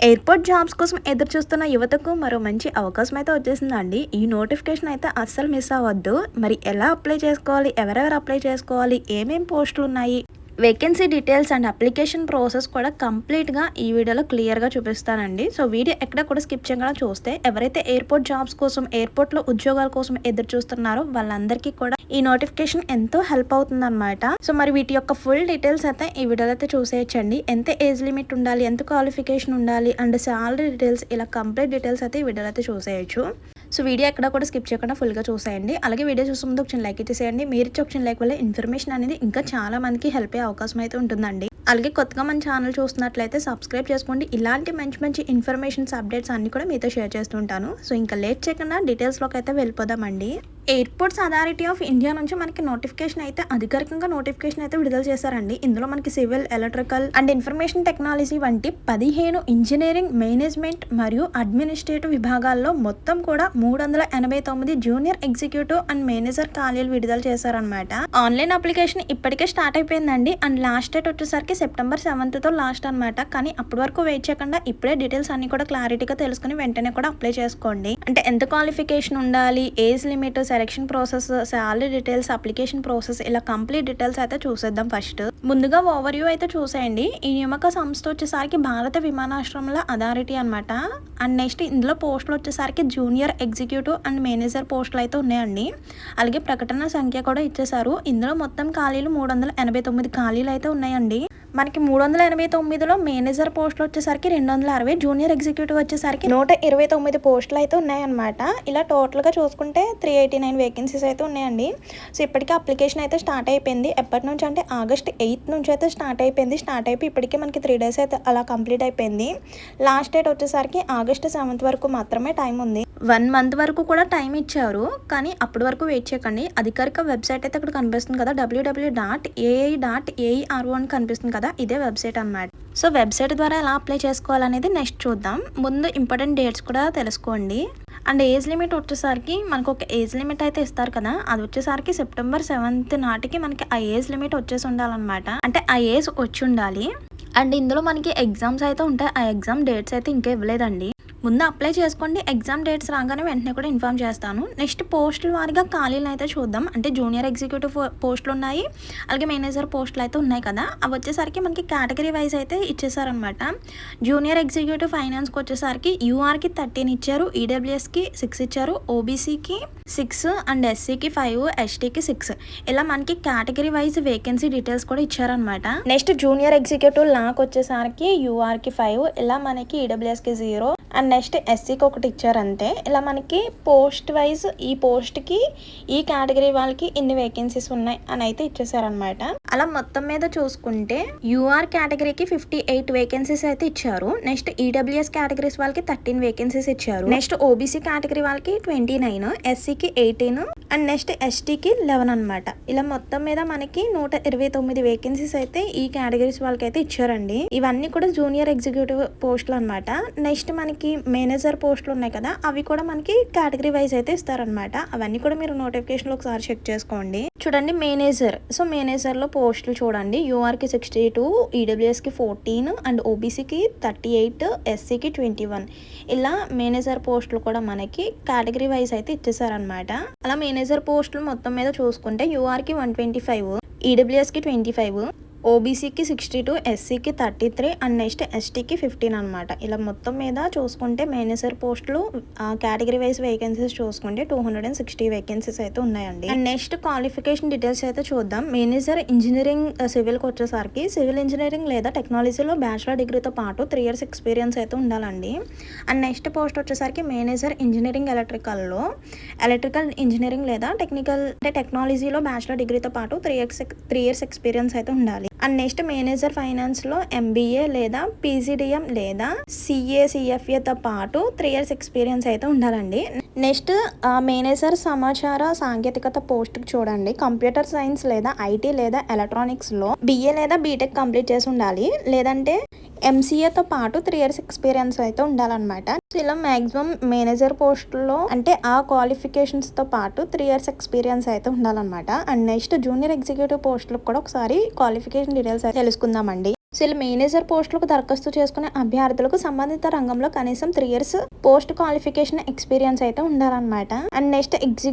Airport jobs కోసం ఎదురు చూస్తున్న యువతకు మరో మంచి అవకాశం అయితే వచ్చేసిందండి. ఈ నోటిఫికేషన్ అయితే అస్సలు మిస్ అవ్వద్దు. మరి ఎలా అప్లై చేసుకోవాలి, ఎవరెవరు అప్లై చేసుకోవాలి, ఏమేం పోస్టులు ఉన్నాయి, vacancy details and application process కూడా కంప్లీట్గా ఈ వీడియోలో క్లియర్గా చూపిస్తానండి. సో వీడియో ఎక్కడ కూడా స్కిప్ చేయకుండా చూస్తే ఎవరైతే ఎయిర్పోర్ట్ జాబ్స్ కోసం, ఎయిర్పోర్ట్లో ఉద్యోగాల కోసం ఎదురు చూస్తున్నారో వాళ్ళందరికీ కూడా ఈ నోటిఫికేషన్ ఎంతో హెల్ప్ అవుతుంది అనమాట. సో మరి వీటి యొక్క ఫుల్ డీటెయిల్స్ అయితే ఈ వీడియోలో అయితే చూసేయచ్చండి. ఎంత ఏజ్ లిమిట్ ఉండాలి, ఎంత క్వాలిఫికేషన్ ఉండాలి అండ్ శాలరీ డీటెయిల్స్, ఇలా కంప్లీట్ డీటెయిల్స్ అయితే ఈ వీడియోలో అయితే చూసేయచ్చు. సో వీడియో ఎక్కడ కూడా స్కిప్ చేయకుండా ఫుల్గా చూసేయండి. అలాగే వీడియో చూసే ముందు ఒక లైక్ ఇచ్చేసేయండి. మీరు ఇచ్చే ఒక లైక్ వల్ల ఇన్ఫర్మేషన్ అనేది ఇంకా చాలా మందికి హెల్ప్ అయ్యే అవకాశం అయితే ఉంటుందండి. అలాగే కొత్తగా మన ఛానల్ చూస్తున్నట్లయితే సబ్స్క్రైబ్ చేసుకోండి. ఇలాంటి మంచి మంచి ఇన్ఫర్మేషన్స్, అప్డేట్స్ అన్ని కూడా మీతో షేర్ చేస్తుంటాను. సో ఇంకా లేట్ చేయకుండా డీటెయిల్స్లోకి అయితే వెళ్ళిపోదామండి. ఎయిర్పోర్ట్స్ అథారిటీ ఆఫ్ ఇండియా నుంచి మనకి నోటిఫికేషన్ అయితే అధికారికంగా నోటిఫికేషన్ అయితే విడుదల చేశారండి. ఇందులో మనకి civil, electrical and information technology వంటి 15 ఇంజనీరింగ్, మేనేజ్మెంట్ మరియు అడ్మినిస్ట్రేటివ్ విభాగాల్లో మొత్తం కూడా 389 జూనియర్ ఎగ్జిక్యూటివ్ అండ్ మేనేజర్ ఖాళీలు విడుదల చేశారనమాట. ఆన్లైన్ అప్లికేషన్ ఇప్పటికే స్టార్ట్ అయిపోయిందండి. అండ్ లాస్ట్ డేట్ వచ్చేసరికి సెప్టెంబర్ 7th లాస్ట్ అనమాట. కానీ అప్పటి వరకు వెయిట్ చేయకుండా ఇప్పుడే డీటెయిల్స్ అన్ని కూడా క్లారిటీగా తెలుసుకుని వెంటనే కూడా అప్లై చేసుకోండి. అంటే ఎంత క్వాలిఫికేషన్ ఉండాలి, age limit, selection process, salary details, application process, ఇలా కంప్లీట్ డీటెయిల్స్ అయితే చూసేద్దాం. ఫస్ట్ ముందుగా ఓవర్ వ్యూ అయితే చూసేయండి. ఈ నియామక సంస్థ వచ్చేసరికి భారత విమానాశ్రయాల అథారిటీ అనమాట. అండ్ నెక్స్ట్ ఇందులో పోస్టులు వచ్చేసరికి జూనియర్ ఎగ్జిక్యూటివ్ అండ్ మేనేజర్ పోస్టులు అయితే ఉన్నాయండి. అలాగే ప్రకటన సంఖ్య కూడా ఇచ్చేసారు. ఇందులో మొత్తం ఖాళీలు 389 ఖాళీలు అయితే ఉన్నాయండి. మనకి 389లో మేనేజర్ పోస్టులు వచ్చేసరికి 260, జూనియర్ ఎగ్జిక్యూటివ్ వచ్చేసరికి 129 పోస్టులు అయితే ఉన్నాయన్నమాట. ఇలా టోటల్గా చూసుకుంటే 389 వేకెన్సీస్ అయితే ఉన్నాయండి. సో ఇప్పటికే అప్లికేషన్ అయితే స్టార్ట్ అయిపోయింది. ఎప్పటి నుంచి అంటే August 8th నుంచి అయితే స్టార్ట్ అయిపోయింది. స్టార్ట్ అయిపోయి ఇప్పటికే మనకి 3 days అయితే అలా కంప్లీట్ అయిపోయింది. లాస్ట్ డేట్ వచ్చేసరికి August 7th వరకు మాత్రమే టైం ఉంది. 1 month వరకు కూడా టైం ఇచ్చారు. కానీ అప్పటి వరకు వెయిట్ చేయకండి. అధికారిక వెబ్సైట్ అయితే అక్కడ కనిపిస్తుంది కదా, www.ai.aero అని కనిపిస్తుంది కదా, ఇదే వెబ్సైట్ అన్నమాట. సో వెబ్సైట్ ద్వారా ఎలా అప్లై చేసుకోవాలనేది నెక్స్ట్ చూద్దాం. ముందు ఇంపార్టెంట్ డేట్స్ కూడా తెలుసుకోండి. అండ్ ఏజ్ లిమిట్ వచ్చేసరికి మనకు ఒక ఏజ్ లిమిట్ అయితే ఇస్తారు కదా, అది వచ్చేసరికి September 7th నాటికి మనకి ఆ ఏజ్ లిమిట్ వచ్చేసి ఉండాలన్నమాట. అంటే ఆ ఏజ్ వచ్చి ఉండాలి. అండ్ ఇందులో మనకి ఎగ్జామ్స్ అయితే ఉంటాయి. ఆ ఎగ్జామ్ డేట్స్ అయితే ఇంకా ఇవ్వలేదండి. ముందు అప్లై చేసుకోండి. ఎగ్జామ్ డేట్స్ రాగానే వెంటనే కూడా ఇన్ఫార్మ్ చేస్తాను. నెక్స్ట్ పోస్టుల వారిగా ఖాళీలు అయితే చూద్దాం. అంటే జూనియర్ ఎగ్జిక్యూటివ్ పోస్టులు ఉన్నాయి, అలాగే మేనేజర్ పోస్టులు అయితే ఉన్నాయి కదా, అవి వచ్చేసరికి మనకి కేటగిరీ వైజ్ అయితే ఇచ్చేసారనమాట. జూనియర్ ఎగ్జిక్యూటివ్ ఫైనాన్స్కి వచ్చేసరికి యూఆర్కి 13 ఇచ్చారు, ఈడబ్ల్యూఎస్కి 6 ఇచ్చారు, ఓబీసీకి 6 అండ్ ఎస్సీకి 5, ఎస్టీకి 6, ఇలా మనకి కేటగిరీ వైజ్ వేకెన్సీ డీటెయిల్స్ కూడా ఇచ్చారనమాట. నెక్స్ట్ జూనియర్ ఎగ్జిక్యూటివ్ లాకి వచ్చేసరికి యూఆర్కి 5, ఇలా మనకి ఈడబ్ల్యూఎస్కి 0 అండ్ నెక్స్ట్ ఎస్సీకి 1 ఇచ్చారు అంతే. ఇలా మనకి పోస్ట్ వైజ్ ఈ పోస్ట్కి ఈ కేటగిరీ వాళ్ళకి ఇన్ని వేకెన్సీస్ ఉన్నాయి అని అయితే ఇచ్చేసారనమాట. అలా మొత్తం మీద చూసుకుంటే యూఆర్ కేటగిరీకి 58 వేకెన్సీస్ అయితే ఇచ్చారు. నెక్స్ట్ ఈడబ్ల్యూఎస్ కేటగిరీస్ వాళ్ళకి 13 వేకెన్సీస్ ఇచ్చారు. నెక్స్ట్ ఓబీసీ కేటగిరీ వాళ్ళకి 29, ఎస్సీకి 18 అండ్ నెక్స్ట్ ఎస్టీకి 11 అనమాట. ఇలా మొత్తం మీద మనకి 129 వేకెన్సీస్ అయితే ఈ కేటగిరీస్ వాళ్ళకి అయితే ఇచ్చారండి. ఇవన్నీ కూడా జూనియర్ ఎగ్జిక్యూటివ్ పోస్టులు అనమాట. నెక్స్ట్ మనకి మేనేజర్ పోస్టులు ఉన్నాయి కదా, అవి కూడా మనకి కేటగిరీ వైజ్ అయితే ఇస్తారనమాట. అవన్నీ కూడా మీరు నోటిఫికేషన్లో ఒకసారి చెక్ చేసుకోండి. చూడండి మేనేజర్. సో మేనేజర్లో పోస్టులు చూడండి. యూఆర్కి 62, ఈడబ్ల్యూఎస్కి 14 అండ్ ఓబీసీకి 38, ఎస్సీకి 21, ఇలా మేనేజర్ పోస్టులు కూడా మనకి కేటగిరీ వైజ్ అయితే ఇచ్చేసారనమాట. అలా మేనేజర్ పోస్టులు మొత్తం మీద చూసుకుంటే యూఆర్కి 125, ఈడబ్ల్యూఎస్కి 25, ఓబీసీకి 62, ఎస్సీకి 33 అండ్ నెక్స్ట్ ఎస్టీకి 15 అనమాట. ఇలా మొత్తం మీద చూసుకుంటే మేనేజర్ పోస్టులు కేటగిరీ వైజ్ వేకెన్సీస్ చూసుకుంటే 260 వేకెన్సీస్ అయితే ఉన్నాయండి. అండ్ నెక్స్ట్ క్వాలిఫికేషన్ డీటెయిల్స్ అయితే చూద్దాం. మేనేజర్ ఇంజనీరింగ్ సివిల్కి వచ్చేసరికి సివిల్ ఇంజనీరింగ్ లేదా టెక్నాలజీలో బ్యాచిలర్ డిగ్రీతో పాటు 3 years ఎక్స్పీరియన్స్ అయితే ఉండాలండి. అండ్ నెక్స్ట్ పోస్ట్ వచ్చేసరికి మేనేజర్ ఇంజనీరింగ్ ఎలక్ట్రికల్లో ఎలక్ట్రికల్ ఇంజనీరింగ్ లేదా టెక్నాలజీలో బ్యాచిలర్ డిగ్రీతో పాటు 3 years ఎక్స్పీరియన్స్ అయితే ఉండాలి. అండ్ నెక్స్ట్ మేనేజర్ ఫైనాన్స్లో ఎంబీఏ లేదా పీజీడీఎం లేదా సిఏసిఎఫ్ఏతో పాటు 3 years ఎక్స్పీరియన్స్ అయితే ఉండాలండి. నెక్స్ట్ మేనేజర్ సమాచార సాంకేతికత పోస్ట్కి చూడండి. కంప్యూటర్ సైన్స్ లేదా ఐటీ లేదా ఎలక్ట్రానిక్స్లో BA లేదా బీటెక్ కంప్లీట్ చేసి ఉండాలి. లేదంటే ఎంసీఏతో పాటు 3 years ఎక్స్పీరియన్స్ అయితే ఉండాలన్నమాట. ఇలా మ్యాక్సిమం మేనేజర్ పోస్టుల్లో అంటే ఆ క్వాలిఫికేషన్స్తో పాటు 3 years ఎక్స్పీరియన్స్ అయితే ఉండాలన్నమాట. అండ్ నెక్స్ట్ జూనియర్ ఎగ్జిక్యూటివ్ పోస్టులకు కూడా ఒకసారి క్వాలిఫికేషన్ డీటెయిల్స్ అయితే తెలుసుకుందామండి. సో ఇలా మేనేజర్ పోస్టులకు దరఖాస్తు చేసుకునే అభ్యర్థులకు సంబంధిత రంగంలో కనీసం 3 ఇయర్స్ పోస్ట్ క్వాలిఫికేషన్ ఎక్స్పీరియన్స్ అయితే ఉండాలన్నమాట. అండ్ నెక్స్ట్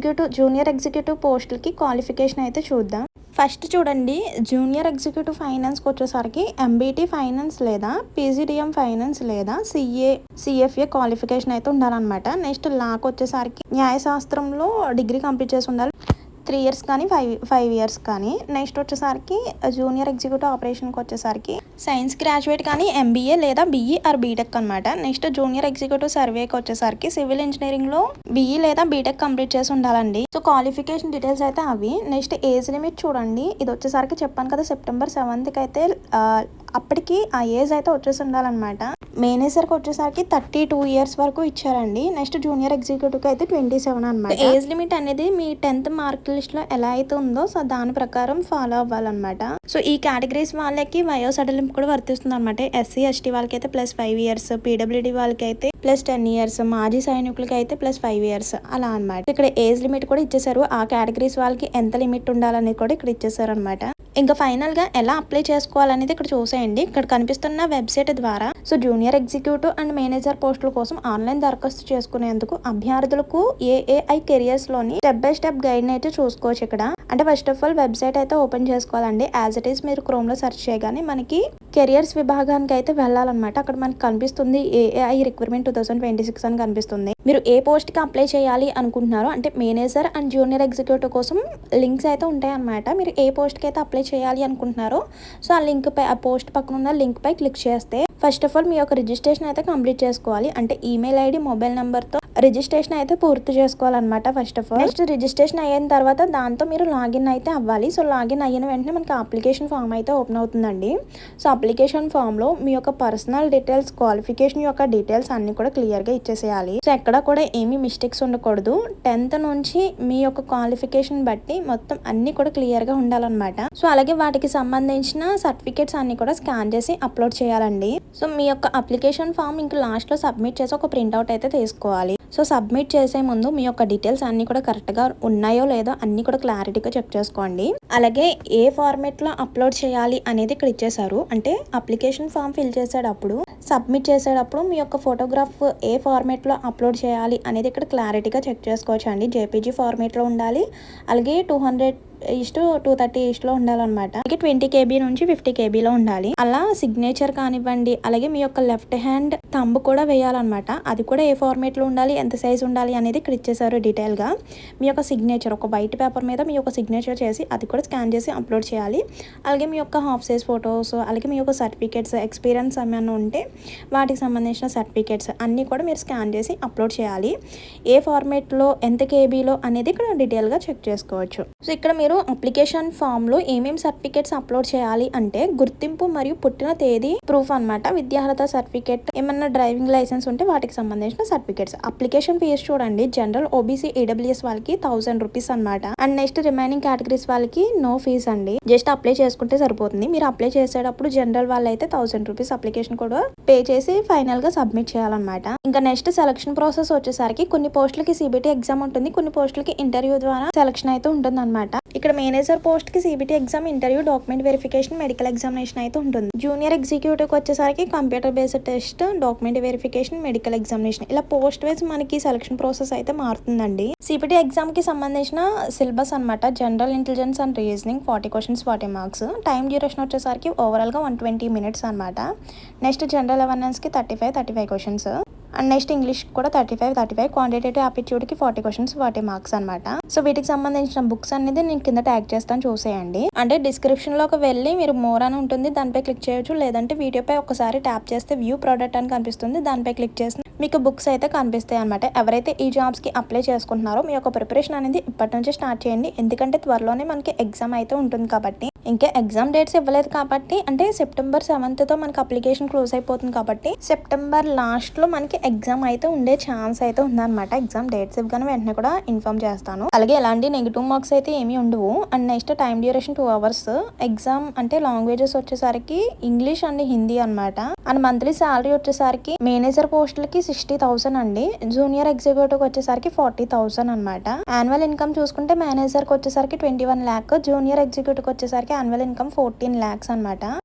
జూనియర్ ఎగ్జిక్యూటివ్ పోస్టులకి క్వాలిఫికేషన్ అయితే చూద్దాం. ఫస్ట్ చూడండి, జూనియర్ ఎగ్జిక్యూటివ్ ఫైనాన్స్కి వచ్చేసరికి ఎంబీటీ ఫైనాన్స్ లేదా పీజీడిఎం ఫైనాన్స్ లేదా సిఎఫ్ఏ క్వాలిఫికేషన్ అయితే ఉండాలన్నమాట. నెక్స్ట్ లాకి వచ్చేసరికి న్యాయశాస్త్రంలో డిగ్రీ కంప్లీట్ చేసి ఉండాలి, 3 ఇయర్స్ కానీ 5 ఇయర్స్ కానీ. నెక్స్ట్ వచ్చేసరికి జూనియర్ ఎగ్జిక్యూటివ్ ఆపరేషన్కి వచ్చేసరికి సైన్స్ గ్రాడ్యుయేట్ కానీ ఎంబీఏ లేదా బీఈ ఆర్ బీటెక్ అనమాట. నెక్స్ట్ జూనియర్ ఎగ్జిక్యూటివ్ సర్వేకి వచ్చేసరికి సివిల్ ఇంజనీరింగ్లో బీఈ లేదా బీటెక్ కంప్లీట్ చేసి ఉండాలండి. సో క్వాలిఫికేషన్ డీటెయిల్స్ అయితే అవి. నెక్స్ట్ ఏజ్ లిమిట్ చూడండి, ఇది వచ్చేసరికి చెప్పాను కదా September 7th అయితే అప్పటికి ఆ ఏజ్ అయితే వచ్చేసి ఉండాలన్నమాట. మేనేజర్కి వచ్చేసరికి 32 ఇయర్స్ వరకు ఇచ్చారండి. నెక్స్ట్ జూనియర్ ఎగ్జిక్యూటివ్కి అయితే 27 అనమాట. ఏజ్ లిమిట్ అనేది మీ 10th మార్క్ లిస్ట్లో ఎలా అయితే ఉందో సో దాని ప్రకారం ఫాలో అవ్వాలన్నమాట. సో ఈ కేటగిరీస్ వాళ్ళకి వయో సడలింపు కూడా వర్తిస్తుంది అనమాట. ఎస్సీ ఎస్టీ వాళ్ళకి అయితే +5 ఇయర్స్, పీడబ్ల్యూడీ వాళ్ళకి అయితే +10 ఇయర్స్, మాజీ సైనికులకి అయితే +5 ఇయర్స్ అలా అనమాట. ఇక్కడ ఏజ్ లిమిట్ కూడా ఇచ్చేసారు. ఆ కేటగిరీస్ వాళ్ళకి ఎంత లిమిట్ ఉండాలనేది కూడా ఇక్కడ ఇచ్చేసారు అనమాట. ఇంకా ఫైనల్గా ఎలా అప్లై చేసుకోవాలనేది ఇక్కడ చూసేయండి. ఇక్కడ కనిపిస్తున్న వెబ్సైట్ ద్వారా so junior executive and manager పోస్టుల కోసం ఆన్లైన్ దరఖాస్తు చేసుకునేందుకు అభ్యర్థులకు ఏఐ కెరియర్స్లోని స్టెప్ బై స్టెప్ గైడ్ అయితే చూసుకోవచ్చు. ఇక్కడ అంటే ఫస్ట్ ఆఫ్ ఆల్ వెబ్సైట్ అయితే ఓపెన్ చేసుకోవాలండి. యాజ్ ఇట్ ఈస్ మీరు క్రోమ్లో సెర్చ్ చేయగానే మనకి కెరియర్స్ విభాగానికి అయితే వెళ్ళాలన్నమాట. అక్కడ మనకి కనిపిస్తుంది ఏఐ రిక్రూట్మెంట్ 2026 అని కనిపిస్తుంది. మీరు ఏ పోస్ట్కి అప్లై చేయాలి అనుకుంటున్నారో అంటే మేనేజర్ అండ్ జూనియర్ ఎగ్జిక్యూటివ్ కోసం లింక్స్ అయితే ఉంటాయి అన్నమాట. మీరు ఏ పోస్ట్కి అయితే అప్లై చేయాలి అనుకుంటున్నారో సో ఆ లింక్ పై, ఆ పోస్ట్ పక్కన ఉన్న లింక్ పై క్లిక్ చేస్తే ఫస్ట్ ఆఫ్ ఆల్ మీ యొక్క రిజిస్ట్రేషన్ అయితే కంప్లీట్ చేసుకోవాలి. అంటే ఈమెయిల్ ఐడి, మొబైల్ నెంబర్తో రిజిస్ట్రేషన్ అయితే పూర్తి చేసుకోవాలన్నమాట. First of all next registration అయిన తర్వాత దాంతో మీరు లాగిన్ అయితే అవ్వాలి. సో లాగిన్ అయిన వెంటనే మనకి అప్లికేషన్ ఫామ్ అయితే ఓపెన్ అవుతుందండి. సో అప్లికేషన్ ఫామ్లో మీ యొక్క పర్సనల్ డీటెయిల్స్, క్వాలిఫికేషన్ యొక్క డీటెయిల్స్ అన్ని కూడా క్లియర్గా ఇచ్చేసేయాలి. సో ఎక్కడ కూడా ఏమీ మిస్టేక్స్ ఉండకూడదు. 10th నుంచి మీ యొక్క క్వాలిఫికేషన్ బట్టి మొత్తం అన్ని కూడా క్లియర్గా ఉండాలన్నమాట. సో అలాగే వాటికి సంబంధించిన సర్టిఫికేట్స్ అన్ని కూడా స్కాన్ చేసి అప్లోడ్ చేయాలండి. సో మీ యొక్క అప్లికేషన్ ఫామ్ ఇంకా లాస్ట్లో సబ్మిట్ చేసి ఒక ప్రింట్అవుట్ అయితే తీసుకోవాలి. సో సబ్మిట్ చేసే ముందు మీ యొక్క డీటెయిల్స్ అన్ని కూడా కరెక్ట్గా ఉన్నాయో లేదో అన్ని కూడా క్లారిటీగా చెక్ చేసుకోండి. అలాగే ఏ ఫార్మేట్లో అప్లోడ్ చేయాలి అనేది ఇక్కడ ఇచ్చేసారు. అంటే అప్లికేషన్ ఫామ్ ఫిల్ చేసేటప్పుడు, సబ్మిట్ చేసేటప్పుడు మీ యొక్క ఫోటోగ్రాఫ్ ఏ ఫార్మేట్లో అప్లోడ్ చేయాలి అనేది ఇక్కడ క్లారిటీగా చెక్ చేసుకోవచ్చు అండి. జేపీజీ ఫార్మేట్లో ఉండాలి. అలాగే 200:230 ఉండాలన్నమాట. అలాగే 20 KB నుంచి 50 KBలో ఉండాలి. అలా సిగ్నేచర్ కానివ్వండి, అలాగే మీ యొక్క లెఫ్ట్ హ్యాండ్ థంబ్ కూడా వేయాలన్నమాట. అది కూడా ఏ ఫార్మేట్లో ఉండాలి, ఎంత సైజ్ ఉండాలి అనేది ఇక్కడ ఇచ్చేసారు డీటెయిల్గా. మీ యొక్క సిగ్నేచర్ ఒక వైట్ పేపర్ మీద మీ యొక్క సిగ్నేచర్ చేసి అది కూడా స్కాన్ చేసి అప్లోడ్ చేయాలి. అలాగే మీ యొక్క హాఫ్ సైజ్ ఫొటోస్, అలాగే మీ యొక్క సర్టిఫికేట్స్, ఎక్స్పీరియన్స్ ఏమైనా ఉంటే వాటికి సంబంధించిన సర్టిఫికేట్స్ అన్నీ కూడా మీరు స్కాన్ చేసి అప్లోడ్ చేయాలి. ఏ ఫార్మేట్లో ఎంత కేబీలో అనేది ఇక్కడ డీటెయిల్గా చెక్ చేసుకోవచ్చు. సో ఇక్కడ మీరు అప్లికేషన్ ఫామ్లో ఏమేమి సర్టిఫికేట్స్ అప్లోడ్ చేయాలి అంటే గుర్తింపు మరియు పుట్టిన తేదీ ప్రూఫ్ అనమాట, విద్యార్హత సర్టిఫికేట్, ఏమన్నా డ్రైవింగ్ లైసెన్స్ ఉంటే వాటికి సంబంధించిన సర్టిఫికేట్స్. అప్లికేషన్ ఫీజు చూడండి, జనరల్, ఓబీసీ, ఈడబ్ల్యూఎస్ వాళ్ళకి 1000 రూపీస్ అనమాట. అండ్ నెక్స్ట్ రిమైనింగ్ కేటగిరీస్ వాళ్ళకి నో ఫీజ్ అండి, జస్ట్ అప్లై చేసుకుంటే సరిపోతుంది. మీరు అప్లై చేసేటప్పుడు జనరల్ వాళ్ళు అయితే 1000 రూపీస్ అప్లికేషన్ కూడా పే చేసి ఫైనల్ గా సబ్మిట్ చేయాలన్నమాట. ఇంకా నెక్స్ట్ సెలక్షన్ ప్రాసెస్ వచ్చేసరికి కొన్ని పోస్టులకి సిబిటి ఎగ్జామ్ ఉంటుంది, కొన్ని పోస్టులకి ఇంటర్వ్యూ ద్వారా సెలక్షన్ అయితే ఉంటుంది అనమాట. ఇక్కడ మేనేజర్ పోస్ట్ కి CBT exam, interview, document verification, medical examination అయితే ఉంటుంది. జూనియర్ ఎగ్జిక్యూటివ్ వచ్చేసరికి computer based test, document verification, medical examination, ఇలా పోస్ట్ వైజ్ మనకి సెలక్షన్ ప్రాసెస్ అయితే మారుతుందండి. సిబిటి ఎగ్జామ్ కి సంబంధించిన సిలబస్ అనమాట, general intelligence and reasoning 40 questions 40 marks. Time duration వచ్చేసరికి ఓవరాల్ గా 120 minutes అనమాట. నెక్స్ట్ జనరల్ అవేర్నెస్ కి 35 క్వశ్చన్స్. అండ్ నెక్స్ట్ ఇంగ్లీష్ కూడా 35, క్వాంటిటేటివ్ ఆప్టిట్యూడ్కి 40 క్వశ్చన్స్ 40 మార్క్స్ అనమాట. సో వీటికి సంబంధించిన బుక్స్ అనేది నేను కింద ట్యాగ్ చేస్తాను, చూసేయండి. అంటే డిస్క్రిప్షన్లోకి వెళ్ళి మీరు మోర్ అని ఉంటుంది, దానిపై క్లిక్ చేయొచ్చు. లేదంటే వీడియోపై ఒకసారి ట్యాప్ చేస్తే వ్యూ ప్రోడక్ట్ అని కనిపిస్తుంది, దానిపై క్లిక్ చేసి మీకు బుక్స్ అయితే కనిపిస్తాయి అనమాట. ఎవరైతే ఈ జాబ్స్కి అప్లై చేసుకుంటున్నారో మీ యొక్క ప్రిపరేషన్ అనేది ఇప్పటి నుంచి స్టార్ట్ చేయండి. ఎందుకంటే త్వరలోనే మనకి ఎగ్జామ్ అయితే ఉంటుంది కాబట్టి. ఇంకా ఎగ్జామ్ డేట్స్ ఇవ్వలేదు కాబట్టి, అంటే September 7th మనకి అప్లికేషన్ క్లోజ్ అయిపోతుంది కాబట్టి September లాస్ట్లో మనకి ఎగ్జామ్ అయితే ఉండే ఛాన్స్ అయితే ఉందన్నమాట. ఎగ్జామ్ డేట్స్ ఇవ్వగానే వెంటనే కూడా ఇన్ఫార్మ్ చేస్తాను. అలాగే ఎలాంటి నెగిటివ్ మార్క్స్ అయితే ఏమీ ఉండవు. And next time duration 2 hours. Exam అంటే లాంగ్వేజెస్ వచ్చేసరికి ఇంగ్లీష్ అండ్ హిందీ అనమాట. అండ్ మంత్లీ శాలరీ వచ్చేసరికి మేనేజర్ పోస్టులకి 60,000 అండి, జూనియర్ ఎగ్జిక్యూటివ్ వచ్చేసరికి 40,000 అనమాట. యాన్యువల్ ఇన్కమ్ చూసుకుంటే మేనేజర్కి వచ్చేసరికి 21 lakh, జూనియర్ ఎగ్జిక్యూటివ్ వచ్చేసరికి యాన్యువల్ ఇన్కమ్ 14 lakhs అనమాట.